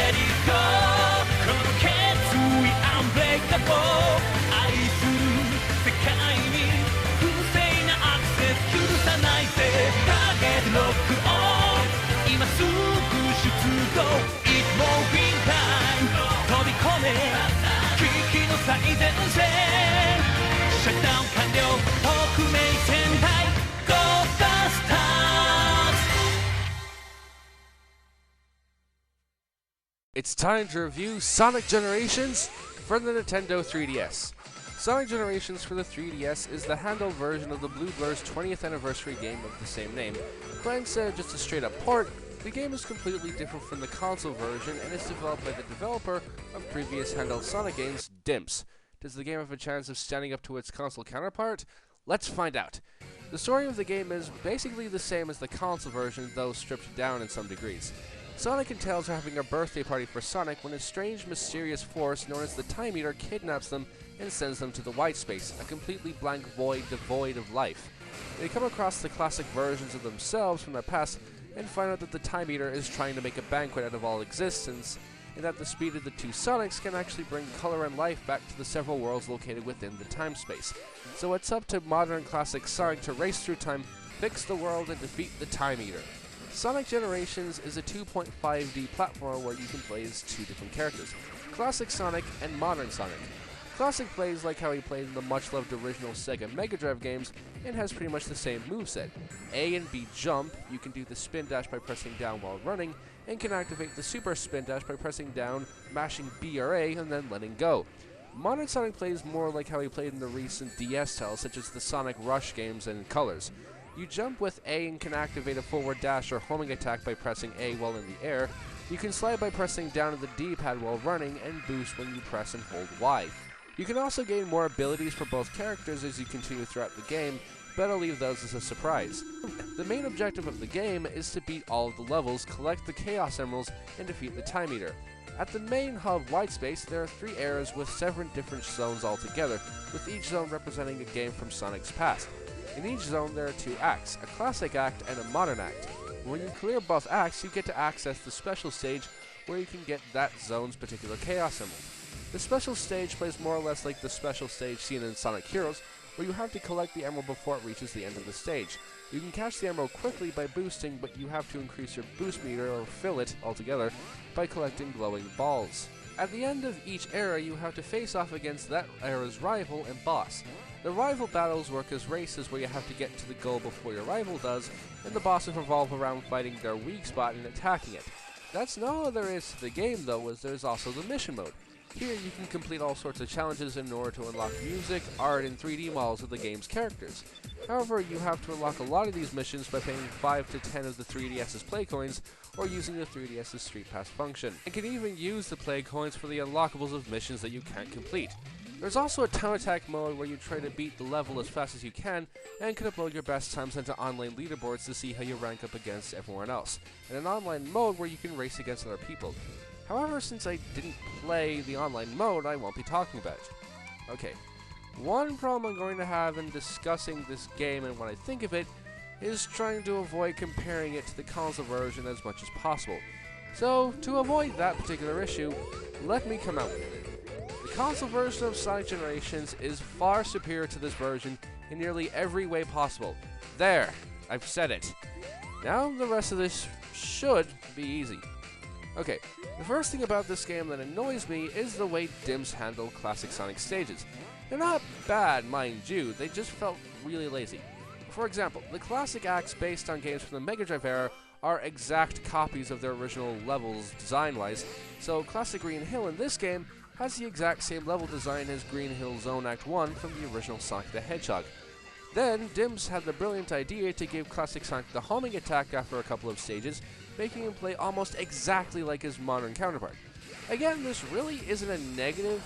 Let it go この決意 Unbreakable 愛する世界に不正なアクセス許さないぜターゲットロックオン今すぐ出動 It's moving time 飛び込め危機の最前線シャットダウン完了特命戦隊ゴーダスター It's time to review Sonic Generations for the Nintendo 3DS. Sonic Generations for the 3DS is the handheld version of the Blue Blur's 20th anniversary game of the same name, but instead of just a straight up port, the game is completely different from the console version and is developed by the developer of previous handheld Sonic games, Dimps. Does the game have a chance of standing up to its console counterpart? Let's find out. The story of the game is basically the same as the console version, though stripped down in some degrees. Sonic and Tails are having a birthday party for Sonic when a strange, mysterious force known as the Time Eater kidnaps them and sends them to the white space, a completely blank void devoid of life. They come across the classic versions of themselves from their past and find out that the Time Eater is trying to make a banquet out of all existence, and that the speed of the two Sonics can actually bring color and life back to the several worlds located within the time space. So it's up to modern classic Sonic to race through time, fix the world, and defeat the Time Eater. Sonic Generations is a 2.5D platformer where you can play as two different characters, Classic Sonic and Modern Sonic. Classic plays like how he played in the much-loved original Sega Mega Drive games and has pretty much the same moveset. A and B jump, you can do the spin dash by pressing down while running, and can activate the super spin dash by pressing down, mashing B or A, and then letting go. Modern Sonic plays more like how he played in the recent DS titles such as the Sonic Rush games and Colors. You jump with A and can activate a forward dash or homing attack by pressing A while in the air. You can slide by pressing down on the D-pad while running, and boost when you press and hold Y. You can also gain more abilities for both characters as you continue throughout the game, but I'll leave those as a surprise. The main objective of the game is to beat all of the levels, collect the Chaos Emeralds, and defeat the Time Eater. At the main hub Whitespace, there are 3 areas with 7 different zones altogether, with each zone representing a game from Sonic's past. In each zone there are 2 acts, a classic act and a modern act. When you clear both acts, you get to access the special stage where you can get that zone's particular Chaos Emerald. The special stage plays more or less like the special stage seen in Sonic Heroes, where you have to collect the emerald before it reaches the end of the stage. You can catch the emerald quickly by boosting, but you have to increase your boost meter or fill it altogether by collecting glowing balls. At the end of each era, you have to face off against that era's rival and boss. The rival battles work as races where you have to get to the goal before your rival does, and the bosses revolve around fighting their weak spot and attacking it. That's not all there is to the game though, as there's also the mission mode. Here you can complete all sorts of challenges in order to unlock music, art, and 3D models of the game's characters. However, you have to unlock a lot of these missions by paying 5 to 10 of the 3DS's play coins, or using the 3DS's Street Pass function, and can even use the play coins for the unlockables of missions that you can't complete. There's also a time attack mode where you try to beat the level as fast as you can, and can upload your best times into online leaderboards to see how you rank up against everyone else, and an online mode where you can race against other people. However, since I didn't play the online mode, I won't be talking about it. Okay, one problem I'm going to have in discussing this game and when I think of it is trying to avoid comparing it to the console version as much as possible. So, to avoid that particular issue, let me come out with it. The console version of Sonic Generations is far superior to this version in nearly every way possible. There! I've said it. Now, the rest of this should be easy. Okay, the first thing about this game that annoys me is the way Dimps handle classic Sonic stages. They're not bad, mind you, they just felt really lazy. For example, the classic acts based on games from the Mega Drive era are exact copies of their original levels design-wise, so Classic Green Hill in this game has the exact same level design as Green Hill Zone Act 1 from the original Sonic the Hedgehog. Then, Dimps had the brilliant idea to give Classic Sonic the homing attack after a couple of stages, making him play almost exactly like his modern counterpart. Again, this really isn't a negative,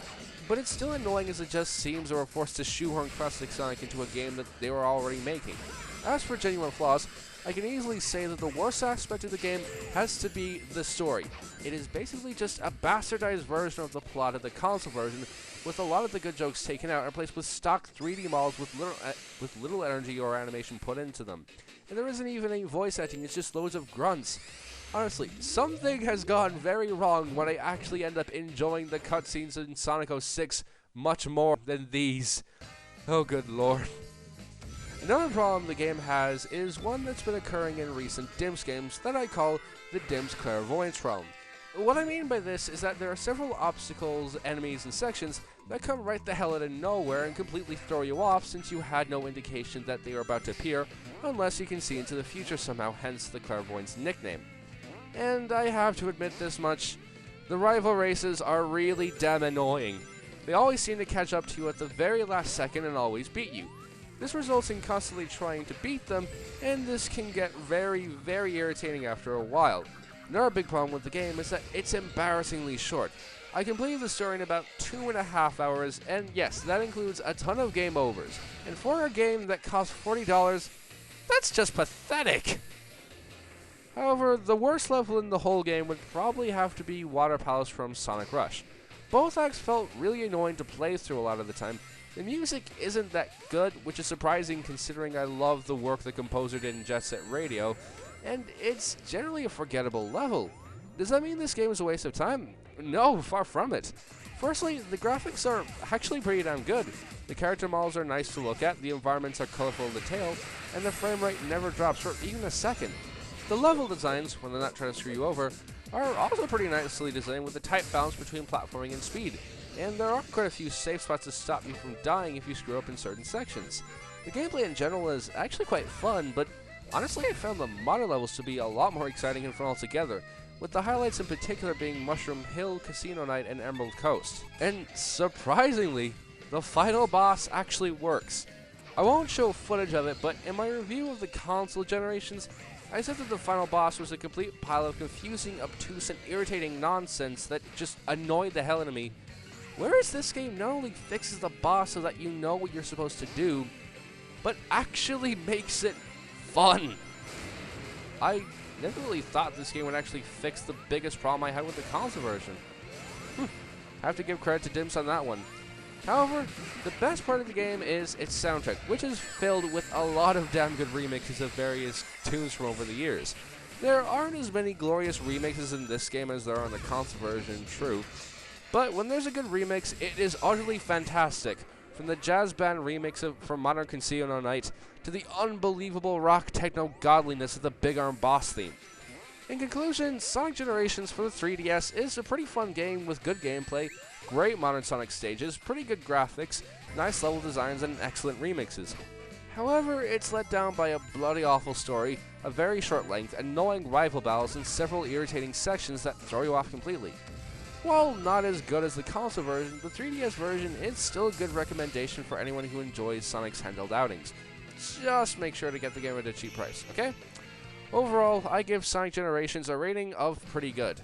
but it's still annoying as it just seems they were forced to shoehorn Classic Sonic into a game that they were already making. As for genuine flaws, I can easily say that the worst aspect of the game has to be the story. It is basically just a bastardized version of the plot of the console version, with a lot of the good jokes taken out and replaced with stock 3D models with little energy or animation put into them. And there isn't even any voice acting, it's just loads of grunts. Honestly, something has gone very wrong when I actually end up enjoying the cutscenes in Sonic 06 much more than these. Oh good lord. Another problem the game has is one that's been occurring in recent Dimps games that I call the Dimps clairvoyance realm. What I mean by this is that there are several obstacles, enemies, and sections that come right the hell out of nowhere and completely throw you off since you had no indication that they were about to appear unless you can see into the future somehow, hence the clairvoyance nickname. And I have to admit this much, the rival races are really damn annoying. They always seem to catch up to you at the very last second and always beat you. This results in constantly trying to beat them, and this can get very, very irritating after a while. Another big problem with the game is that it's embarrassingly short. I completed the story in about 2.5 hours, and yes, that includes a ton of game overs. And for a game that costs $40, that's just pathetic! However, the worst level in the whole game would probably have to be Water Palace from Sonic Rush. Both acts felt really annoying to play through a lot of the time. The music isn't that good, which is surprising considering I love the work the composer did in Jet Set Radio, and it's generally a forgettable level. Does that mean this game is a waste of time? No, far from it. Firstly, the graphics are actually pretty damn good. The character models are nice to look at, the environments are colorful and detailed, and the frame rate never drops for even a second. The level designs, when they're not trying to screw you over, are also pretty nicely designed with a tight balance between platforming and speed, and there are quite a few safe spots to stop you from dying if you screw up in certain sections. The gameplay in general is actually quite fun, but honestly I found the modern levels to be a lot more exciting and fun altogether, with the highlights in particular being Mushroom Hill, Casino Night, and Emerald Coast. And surprisingly, the final boss actually works. I won't show footage of it, but in my review of the console generations, I said that the final boss was a complete pile of confusing, obtuse, and irritating nonsense that just annoyed the hell out of me. Whereas this game not only fixes the boss so that you know what you're supposed to do, but actually makes it fun. I never really thought this game would actually fix the biggest problem I had with the console version. I have to give credit to Dimps on that one. However, the best part of the game is its soundtrack, which is filled with a lot of damn good remixes of various tunes from over the years. There aren't as many glorious remixes in this game as there are on the console version, true, but when there's a good remix, it is utterly fantastic. From the jazz band remix from Modern Casino Night to the unbelievable rock techno godliness of the Big Arm Boss theme. In conclusion, Sonic Generations for the 3DS is a pretty fun game with good gameplay, great modern Sonic stages, pretty good graphics, nice level designs, and excellent remixes. However, it's let down by a bloody awful story, a very short length, annoying rival battles, and several irritating sections that throw you off completely. While not as good as the console version, the 3DS version is still a good recommendation for anyone who enjoys Sonic's handheld outings. Just make sure to get the game at a cheap price, okay? Overall, I give Sonic Generations a rating of pretty good.